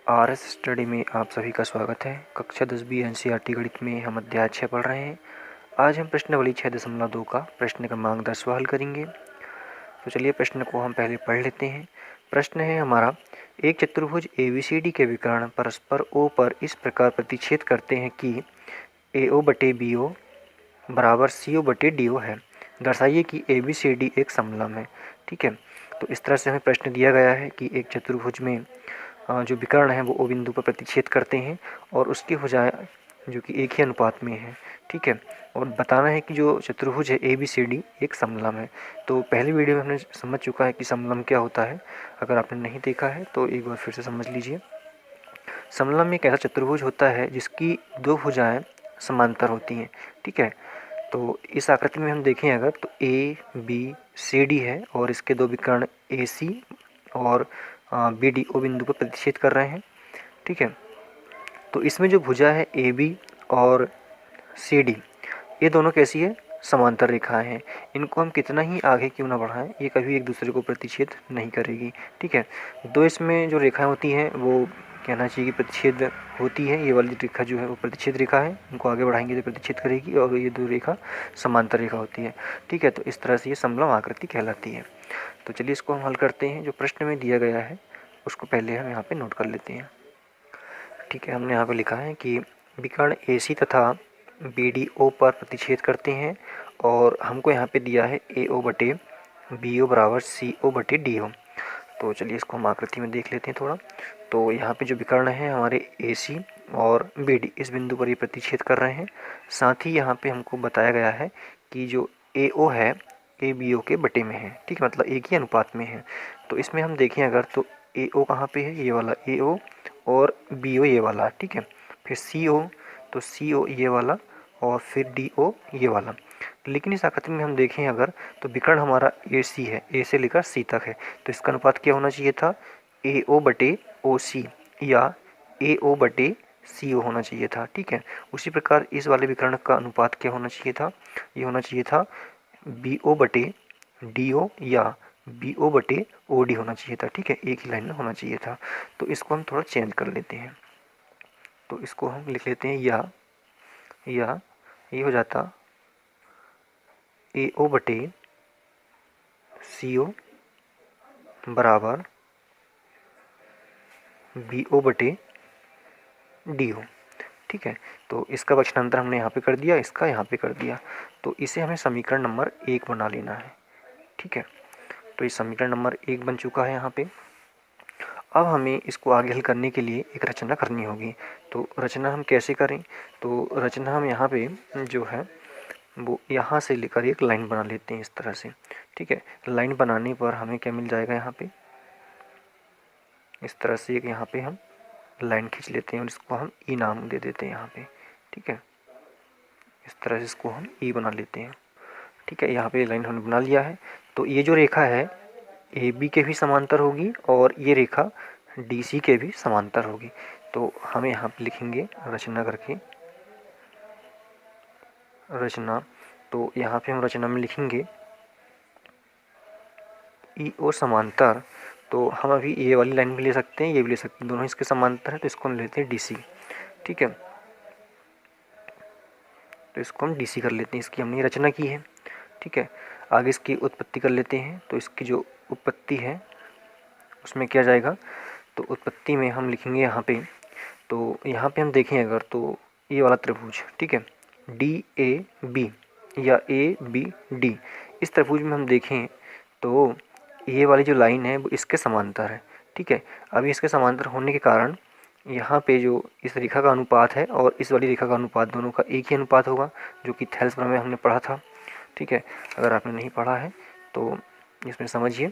RS study में आप सभी का स्वागत है। कक्षा 10B एनसीईआरटी गणित में हम अध्याय 6 पढ़ रहे हैं। आज हम प्रश्नावली 6.2 का प्रश्न क्रमांक 10 हल करेंगे। तो चलिए प्रश्न को हम पहले पढ़ लेते हैं। प्रश्न है हमारा, एक चतुर्भुज ABCD के विकर्ण परस्पर O पर इस प्रकार प्रतिच्छेद करते हैं कि AO बटे BO बराबर CO बटे DO है। दर्शाइए कि ABCD एक समलंब है। ठीक है, तो इस तरह से हमें प्रश्न दिया गया है कि एक चतुर्भुज में जो विकर्ण है वो O बिंदु पर प्रतिच्छेद करते हैं और उसकी भुजाएं जो कि एक ही अनुपात में है। ठीक है, और बताना है कि जो चतुर्भुज है ABCD एक समलंब है। तो पहली वीडियो में हमने समझ चुका है कि समलंब क्या होता है। अगर आपने नहीं देखा है तो एक बार फिर से समझ लीजिए। समलंब एक ऐसा चतुर्भुज होता है जिसकी दो भुजाएं समांतर होती हैं। ठीक है, तो इस आकृति में हम देखें अगर तो ABCD है और इसके दो विकर्ण AC और BD O बिंदु पर प्रतिच्छेद कर रहे हैं। ठीक है, तो इसमें जो भुजा है AB और CD, ये दोनों कैसी है? समांतर रेखाएं हैं। इनको हम कितना ही आगे क्यों ना बढ़ाएं, ये कभी एक दूसरे को प्रतिच्छेद नहीं करेगी। ठीक है, दो इसमें जो रेखाएं होती हैं वो कहना चाहिए कि प्रतिच्छेद होती है। ये वाली रेखा जो है वो प्रतिच्छेद रेखा है, इनको आगे बढ़ाएंगे तो प्रतिच्छेद करेगी, और ये दो रेखा समांतर रेखा होती है। ठीक है, तो इस तरह से ये समलंब आकृति कहलाती है। तो चलिए इसको हम हल करते हैं। जो प्रश्न में दिया गया है उसको पहले हम यहाँ पे नोट कर लेते हैं। ठीक है, हमने यहाँ पे लिखा है कि विकर्ण AC तथा BDO पर प्रतिच्छेद करते हैं और हमको यहाँ पे दिया है AO बटे BO बराबर CO बटे DO। तो चलिए इसको हम आकृति में देख लेते हैं थोड़ा। तो यहाँ पे जो विकर्ण है हमारे AC और BD, इस बिंदु पर ये प्रतिच्छेद कर रहे हैं। साथ ही यहाँ पे हमको बताया गया है कि जो AO है ABO के बटे में है। ठीक है, मतलब एक ही अनुपात में है। तो इसमें हम देखें अगर तो AO कहाँ पे है? ये वाला AO, और BO ये वाला। ठीक है, फिर CO, तो CO ये वाला, और फिर DO ये वाला। लेकिन इस आकृति में हम देखें अगर तो विकर्ण हमारा AC है, A से लेकर C तक है। तो इसका अनुपात क्या होना चाहिए था? AO बटे OC या AO बटे CO होना चाहिए था। ठीक है, उसी प्रकार इस वाले विकर्ण का अनुपात क्या होना चाहिए था? ये होना चाहिए था BO बटे DO या BO बटे OD होना चाहिए था। ठीक है, एक ही लाइन में होना चाहिए था। तो इसको हम थोड़ा चेंज कर लेते हैं। तो इसको हम लिख लेते हैं या ये हो जाता AO बटे CO बराबर BO बटे DO। ठीक है, तो इसका पक्षांतर हमने यहाँ पे कर दिया, इसका यहाँ पे कर दिया। तो इसे हमें समीकरण नंबर 1 बना लेना है। ठीक है, तो ये समीकरण नंबर 1 बन चुका है यहाँ पे। अब हमें इसको आगे हल करने के लिए एक रचना करनी होगी। तो रचना हम कैसे करें? तो रचना हम यहाँ पे जो है वो यहाँ से लेकर एक लाइन बना लेते हैं इस तरह से। ठीक है, लाइन बनाने पर हमें क्या मिल जाएगा? यहाँ पे इस तरह से एक यहाँ पे हम लाइन खींच लेते हैं और इसको हम ई नाम दे देते हैं यहाँ पे। ठीक है, इस तरह से इसको हम ई बना लेते हैं। ठीक है, यहाँ पे लाइन हमने बना लिया है। तो ये जो रेखा है AB के भी समांतर होगी और ये रेखा DC के भी समांतर होगी। तो हम यहाँ पे लिखेंगे रचना करके रचना। तो यहाँ पे हम रचना में लिखेंगे EO समांतर। तो हम अभी ये वाली लाइन भी ले सकते हैं, ये भी ले सकते हैं, दोनों इसके समांतर है। तो इसको हम लेते हैं DC। ठीक है, तो इसको हम DC कर लेते हैं, इसकी हमने रचना की है। ठीक है, आगे इसकी उत्पत्ति कर लेते हैं। तो इसकी जो उत्पत्ति है उसमें क्या जाएगा? तो उत्पत्ति में हम लिखेंगे यहाँ पे, तो यहाँ पे हम देखें अगर तो ये वाला त्रिभुज, ठीक है, DAB या ABD, इस त्रिभुज में हम देखें तो ये वाली जो लाइन है वो इसके समांतर है। ठीक है, अभी इसके समांतर होने के कारण यहाँ पे जो इस रेखा का अनुपात है और इस वाली रेखा का अनुपात, दोनों का एक ही अनुपात होगा, जो कि थेल्स प्रमेय हमने पढ़ा था। ठीक है, अगर आपने नहीं पढ़ा है तो इसमें समझिए।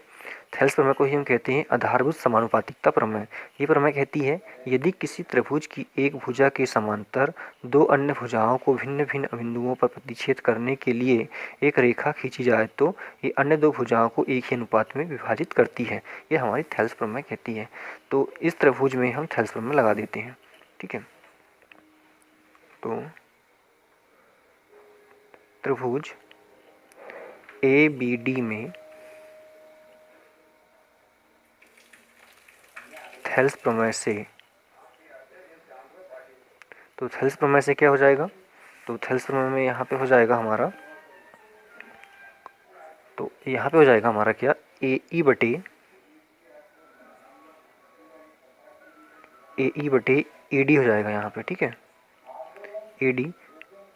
थेल्स प्रमेय को ही हम कहते हैं आधारभूत समानुपातिकता प्रमेय। ये प्रमेय कहती है यदि किसी त्रिभुज की एक भुजा के समांतर दो अन्य भुजाओं को भिन्न भिन्न बिंदुओं पर प्रतिच्छेद करने के लिए एक रेखा खींची जाए तो ये अन्य दो भुजाओं को एक ही अनुपात में विभाजित करती है। ये हमारी थेल्स प्रमेय कहती है। तो इस त्रिभुज में हम थेल्स प्रमेय लगा देते हैं। ठीक है, तो त्रिभुज ABD में थेल्स प्रमेय से तो थेल्स प्रमेय से क्या हो जाएगा, तो थेल्स प्रमेय में यहाँ पे हो जाएगा हमारा, तो यहाँ पे हो जाएगा हमारा क्या, ए ई बटे ए डी हो जाएगा यहाँ पे, ठीक है, ए डी।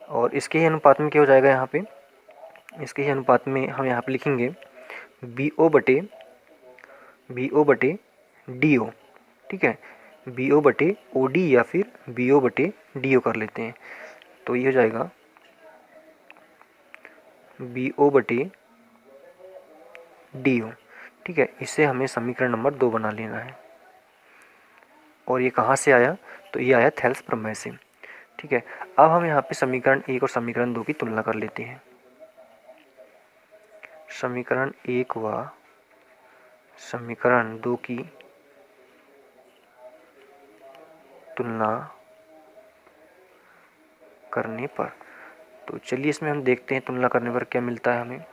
और इसके ही अनुपात में क्या हो जाएगा यहाँ पे, इसके ही अनुपात में हम यहाँ पे लिखेंगे बी ओ बटे डी ओ, ठीक है, बी ओ बटे ओ डी या फिर बी ओ बटे डी ओ कर लेते हैं। तो ये हो जाएगा बी ओ बटे डी ओ, ठीक है। इससे हमें समीकरण नंबर 2 बना लेना है। और ये कहाँ से आया, तो ये आया थेल्स प्रमेय से, ठीक है। अब हम यहाँ पे समीकरण 1 और समीकरण 2 की तुलना कर लेते हैं। समीकरण 1 व समीकरण 2 की तुलना करने पर, तो चलिए इसमें हम देखते हैं तुलना करने पर क्या मिलता है हमें।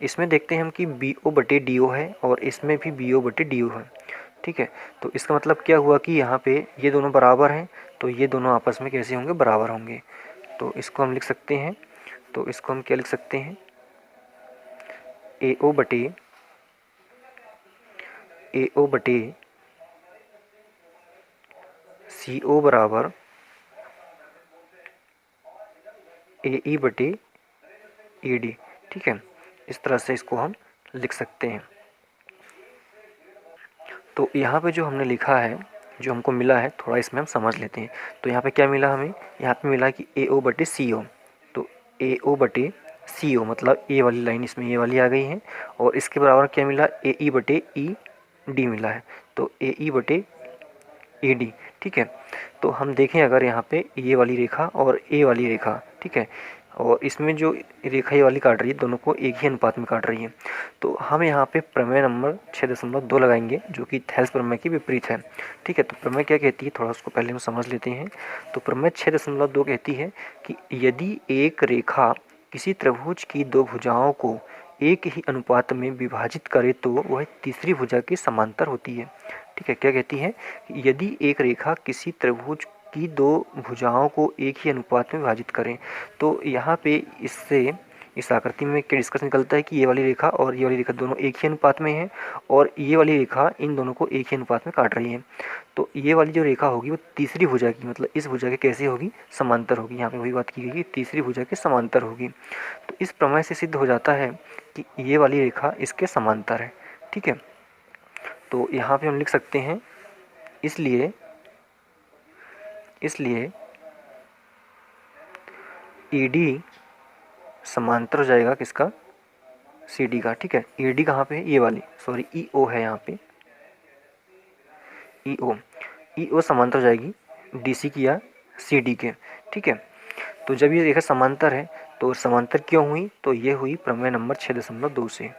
इसमें देखते हैं हम कि बी ओ बटे डी ओ है और इसमें भी बी ओ बटे डी ओ है, ठीक है। तो इसका मतलब क्या हुआ कि यहाँ पे ये दोनों बराबर हैं, तो ये दोनों आपस में कैसे होंगे, बराबर होंगे। तो इसको हम लिख सकते हैं, तो इसको हम क्या लिख सकते हैं, ए ओ बटे सी ओ बराबर ए ई बटे ए डी, ठीक है। इस तरह से इसको हम लिख सकते हैं। तो यहाँ पे जो हमने लिखा है, जो हमको मिला है, थोड़ा इसमें हम समझ लेते हैं। तो यहाँ पे क्या मिला हमें, यहाँ पे मिला कि ए ओ बटे सी ओ, तो ए ओ बटे सी ओ मतलब ए वाली लाइन इसमें ये वाली आ गई है। और इसके बराबर क्या मिला, ए ई बटे ई डी मिला है, तो ए ई बटे ए डी, ठीक है। तो हम देखें अगर यहाँ पे ये वाली रेखा और ए वाली रेखा, ठीक है, और इसमें जो रेखा ये वाली काट रही है, दोनों को एक ही अनुपात में काट रही है। तो हम यहाँ पे प्रमेय नंबर 6.2 लगाएंगे, जो कि थेल्स प्रमेय की विपरीत है, ठीक है। तो प्रमेय क्या कहती है, थोड़ा उसको पहले हम समझ लेते हैं। तो प्रमेय 6.2 कहती है कि यदि एक रेखा किसी त्रिभुज की दो भुजाओं को एक ही अनुपात में विभाजित करे तो वह तीसरी भुजा के समांतर होती है, ठीक है। क्या कहती है, यदि एक रेखा किसी त्रिभुज की दो भुजाओं को एक ही अनुपात में विभाजित करें, तो यहाँ पे इससे इस आकृति में क्या डिस्कस निकलता है कि ये वाली रेखा और ये वाली रेखा दोनों एक ही अनुपात में है और ये वाली रेखा इन दोनों को एक ही अनुपात में काट रही है। तो ये वाली जो रेखा होगी वो तीसरी भुजा की, मतलब इस भुजा के कैसे होगी, समांतर होगी। यहाँ पे वही बात की गई कि तीसरी भुजा के समांतर होगी। तो इस प्रमेय से सिद्ध हो जाता है कि ये वाली रेखा इसके समांतर है, ठीक है। तो यहाँ पे हम लिख सकते हैं, इसलिए ई डी समांतर हो जाएगा किसका, सी डी का, ठीक है। ई डी कहाँ पे है, ये वाली, सॉरी ई ओ है यहाँ पे, ई ओ समांतर हो जाएगी डी सी की या सी डी के, ठीक है। तो जब ये रेखा समांतर है, तो समांतर क्यों हुई, तो ये हुई प्रमेय नंबर 6.2 से,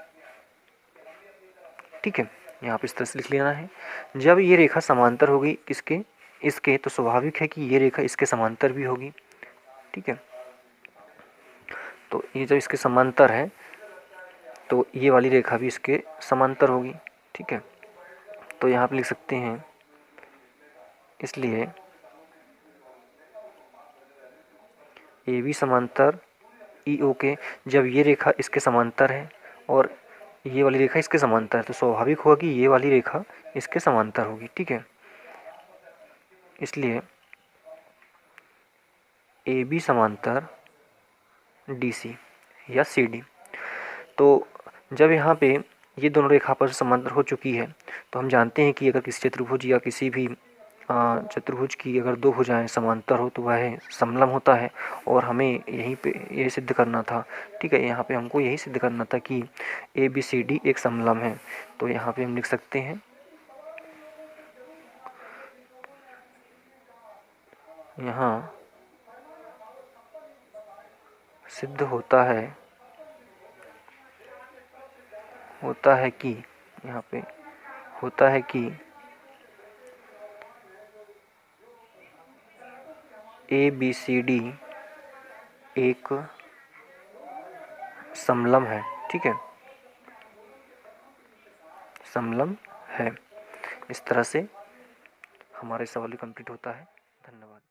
ठीक है। यहाँ पे इस तरह से लिख लेना है। जब ये रेखा समांतर होगी किसके, इसके, तो स्वाभाविक है कि ये रेखा इसके समांतर भी होगी, ठीक है। तो ये जब इसके समांतर है तो ये वाली रेखा भी इसके समांतर होगी, ठीक है। तो यहाँ पे लिख सकते हैं, इसलिए ए बी समांतर ई ओ के, जब ये रेखा इसके समांतर है और ये वाली रेखा इसके समांतर है, तो स्वाभाविक होगा कि ये वाली रेखा इसके समांतर होगी, ठीक है। इसलिए ए बी समांतर डी सी या सी डी। तो जब यहाँ पे ये दोनों रेखा आपस में समांतर हो चुकी है, तो हम जानते हैं कि अगर किसी चतुर्भुज या किसी भी चतुर्भुज की अगर दो भुजाएं समांतर हो तो वह समलम होता है। और हमें यहीं पे ये सिद्ध करना था, ठीक है। यहाँ पे हमको यही सिद्ध करना था कि ए बी सी डी एक समलम है। तो यहाँ पे हम लिख सकते हैं, यहाँ सिद्ध होता है कि, यहाँ पे होता है कि ए बी सी डी एक समलम है, ठीक है, समलम है। इस तरह से हमारा सवाल कंप्लीट होता है। धन्यवाद।